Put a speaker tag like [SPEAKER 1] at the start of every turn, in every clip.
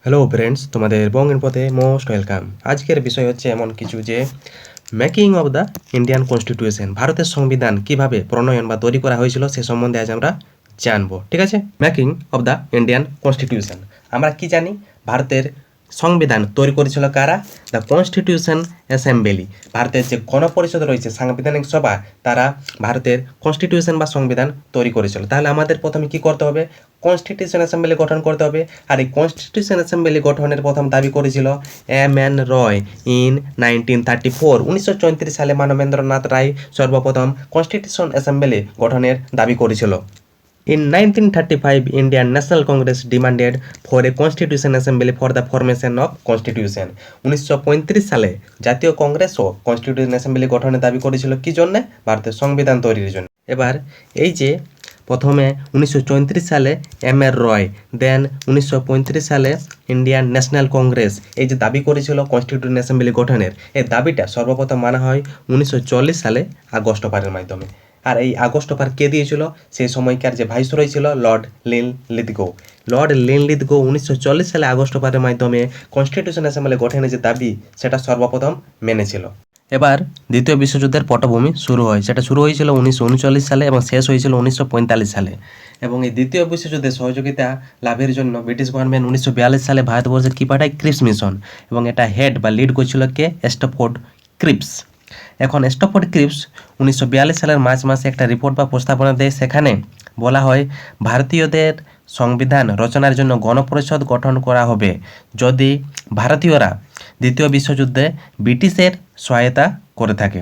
[SPEAKER 1] Hello friends, তোমাদের বঙ্গের পথে মোস্ট ওয়েলকাম। আজকের বিষয় হচ্ছে এমন কিছু যে making of the Indian constitution, ভারতের সংবিধান কিভাবে প্রণয়ন বা তৈরি করা হয়েছিল সে সম্বন্ধে আজ আমরা জানবো। ঠিক আছে, making of the Indian constitution আমরা কি জানি? ভারতের সংবিধান তৈরি করেছিল কারা? The constitution assembly. ভারতের যে গণপরিষদ রয়েছে, সাংবিধানিক সভা, তারা ভারতের কনস্টিটিউশন বা সংবিধান তৈরি করেছিল। তাহলে আমাদের প্রথমে কি করতে হবে? কনস্টিটিউশন অ্যাসেম্বলি গঠন করতে হবে। আর এই কনস্টিটিউশন অ্যাসেম্বলি গঠনের প্রথম দাবি করেছিল এম.এন. Roy in 1934। 1934 সালে মানবেন্দ্রনাথ রায় সর্বপ্রথম কনস্টিটিউশন অ্যাসেম্বলি গঠনের দাবি করেছিল। In 1935, Indian National Congress demanded for a Constitution Assembly for the formation of Constitution. 1935 সালে জাতীয় কংগ্রেসও কনস্টিটিউশন অ্যাসেম্বলি গঠনের দাবি করেছিল কি জন্য? ভারতের সংবিধান তৈরির জন্য। এবার এই যে প্রথমে 1934 সালে এম.এন. রয়, দেন 1935 সালে ইন্ডিয়ান ন্যাশনাল কংগ্রেস এই যে দাবি করেছিল কনস্টিটিউশন অ্যাসেম্বলি গঠনের, এই দাবিটা সর্বপ্রথম মানা হয় 1940 সালে আগস্ট অফারের মাধ্যমে। আর এই আগস্ট অফার কে দিয়েছিল? সেই সময়কার যে ভাইসরয় ছিল লর্ড লিনলিথগো। লর্ড লিনলিথগো 1940 সালে আগস্ট অফারের মাধ্যমে কনস্টিটিউশন অ্যাসেম্বলি গঠনের যে দাবি সেটা সর্বপ্রথম মেনেছিল। এবার দ্বিতীয় বিশ্বযুদ্ধের পটভূমি শুরু হয়। সেটা শুরু হয়েছিল 1939 সালে এবং শেষ হয়েছিল 1945 সালে। এবং এই দ্বিতীয় বিশ্বযুদ্ধে সহযোগিতা লাভের জন্য ব্রিটিশ গভর্নমেন্ট 1942 সালে ভারতবর্ষে কি পাঠায়? Cripps mission. এবং এটা হেড বা লিড করছিল কে? Stafford Cripps. এখন স্ট্যাফোর্ড ক্রিপস 1942 সালের মার্চ মাসে একটা রিপোর্ট বা প্রস্তাবনা দেয়। সেখানে বলা হয় ভারতীয়দের সংবিধান রচনার জন্য গণপরিষদ গঠন করা হবে যদি ভারতীয়রা দ্বিতীয় বিশ্বযুদ্ধে ব্রিটিশের সহায়তা করে থাকে।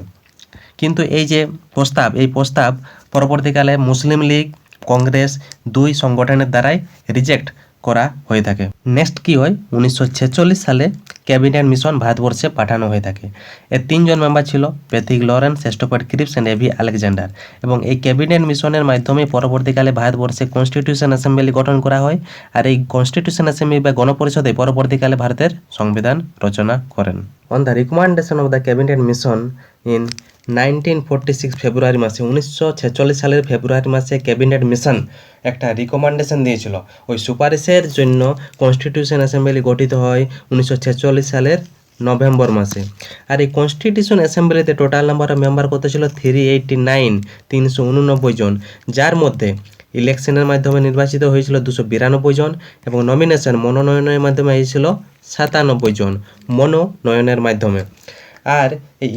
[SPEAKER 1] কিন্তু এই যে প্রস্তাব, এই প্রস্তাব পরবর্তীকালে মুসলিম লীগ, কংগ্রেস দুই সংগঠনের দ্বারাই রিজেক্ট করা হয়ে থাকে। নেক্সট কি হয়? 1946 সালে ক্যাবিনেট মিশন ভারতবর্ষে পাঠানো হয়ে থাকে। এর 3 জন মেম্বার ছিল, Pethick Lawrence, Stafford Cripps and A V Alexander. এবং এই ক্যাবিনেট মিশনের মাধ্যমে পরবর্তীকালে ভারতবর্ষে কনস্টিটিউশন অ্যাসেম্বলি গঠন করা হয়। আর এই কনস্টিটিউশন অ্যাসেম্বলি বা গণপরিষদে পরবর্তীকালে ভারতের সংবিধান রচনা করেন। On the recommendation of the cabinet mission in 1946 ফেব্রুয়ারি মাসে, 1946 সালের ফেব্রুয়ারি মাসে ক্যাবিনেট মিশন একটা রিকমেন্ডেশন দিয়েছিল। ওই সুপারিশের জন্য কনস্টিটিউশন অ্যাসেম্বলি গঠিত হয় 1946 সালের নভেম্বর মাসে। আর এই কনস্টিটিউশন অ্যাসেম্বলিতে টোটাল নাম্বার অফ মেম্বার কত ছিল? 389, 389 জন, যার মধ্যে ইলেকশনের মাধ্যমে নির্বাচিত হয়েছিল 292 জন এবং নমিনেশন মনোনয়নের মাধ্যমে হয়েছিল 97 জন, মনোনয়নের মাধ্যমে। আর এই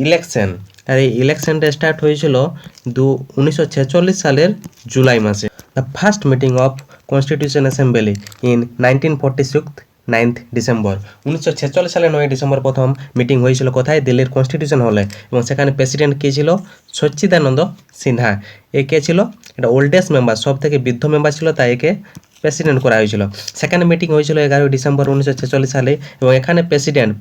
[SPEAKER 1] ইলেকশনটা স্টার্ট হয়েছিল 1946 সালের জুলাই মাসে। The first meeting of constitution assembly in 1946, 9 December. 1946 সালে 9 ডিসেম্বর প্রথম মিটিং হয়েছিল কোথায়? দিল্লির কনস্টিটিউশন হলে। এবং সেখানে প্রেসিডেন্ট কে ছিল? সচ্চিদানন্দ সিনহা। এ কে ছিল? এটা ওল্ডেস্ট মেম্বার, সব থেকে বৃদ্ধ মেম্বার ছিল, তাই একে প্রেসিডেন্ট করা হয়েছিল। সেকেন্ড মিটিং হয়েছিল 11 ডিসেম্বর 1946 সালে। এবং এখানে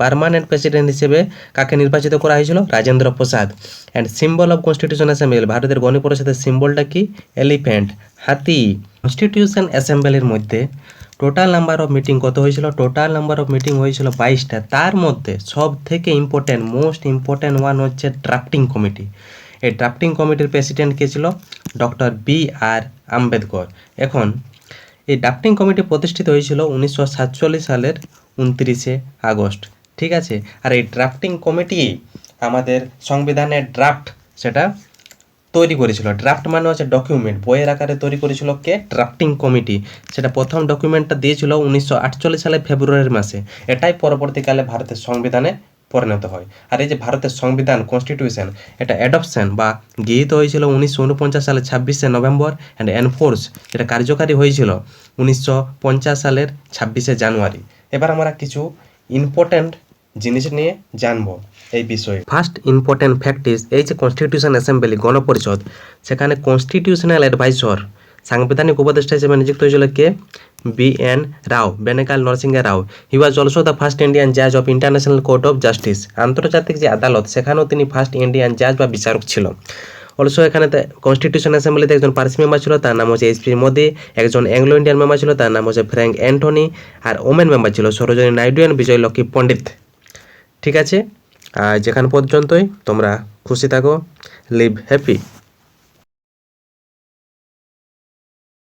[SPEAKER 1] পার্মানেন্ট প্রেসিডেন্ট হিসেবে কাকে নির্বাচিত করা হয়েছিল? Rajendra Prasad. And symbol of constitution assembly, ভারতের গণপরিষদের সিম্বলটা কি? এলিফ্যান্ট, হাতি। কনস্টিটিউশন অ্যাসেম্বলির মধ্যে টোটাল নাম্বার অফ মিটিং কত হয়েছিল? টোটাল নাম্বার অফ মিটিং হয়েছিল 22টা। তার মধ্যে সব থেকে মোস্ট ইম্পর্টেন্ট ওয়ান হচ্ছে ড্রাফটিং কমিটি। এই ড্রাফটিং কমিটির প্রেসিডেন্ট কে ছিল? Doctor B R. আম্বেদকর। এখন এই ড্রাফটিং কমিটি প্রতিষ্ঠিত হয়েছিল 1947 সালের 29 আগস্ট। ঠিক আছে। আর এই ড্রাফটিং কমিটি আমাদের সংবিধানের ড্রাফট সেটা তৈরি করেছিল। ড্রাফট মানে হচ্ছে ডকুমেন্ট, বইয়ের আকারে তৈরি করেছিল কে? Drafting committee. সেটা প্রথম ডকুমেন্টটা দিয়েছিল 1948 সালের ফেব্রুয়ারি মাসে। এটাই পরবর্তীকালে ভারতের সংবিধানে পরিণত হয়। আর এই যে ভারতের সংবিধান কনস্টিটিউশন, এটা অ্যাডপশন বা গৃহীত হয়েছিল 1949 সালের 26শে নভেম্বর অ্যান্ড এনফোর্স, যেটা কার্যকারী হয়েছিল 1950 সালের 26শে জানুয়ারি। এবার আমরা কিছু ইম্পর্ট্যান্ট জিনিস নিয়ে জানবো এই বিষয়ে। ফার্স্ট ইম্পর্ট্যান্ট ফ্যাক্ট ইজ, এই যে কনস্টিটিউশন অ্যাসেম্বলি গণপরিষদ, সেখানে কনস্টিটিউশনাল অ্যাডভাইসর সাংবিধানিক উপদেষ্টা হিসেবে নিযুক্ত হয়েছিল কে? B N. Rao, Benegal Narasimha Rao. He was also the first Indian জাজ of international court of justice, আন্তর্জাতিক যে আদালত সেখানেও তিনি ফার্স্ট ইন্ডিয়ান জাজ বা বিচারক ছিল। অলসো এখানে কনস্টিটিউশন অ্যাসেম্বলিতে একজন পার্সি মেম্বার ছিল, তার নাম হচ্ছে এইচ.পি. মোদি। একজন অ্যাংলো ইন্ডিয়ান মেম্বার ছিল, তার নাম হচ্ছে ফ্র্যাঙ্ক অ্যান্টনি। আর ওমেন মেম্বার ছিল সরোজিনী নাইডু অ্যান্ড বিজয়লক্ষ্মী পণ্ডিত। ঠিক আছে, যেখান পর্যন্তই। তোমরা খুশি থাকো, লিভ হ্যাপি।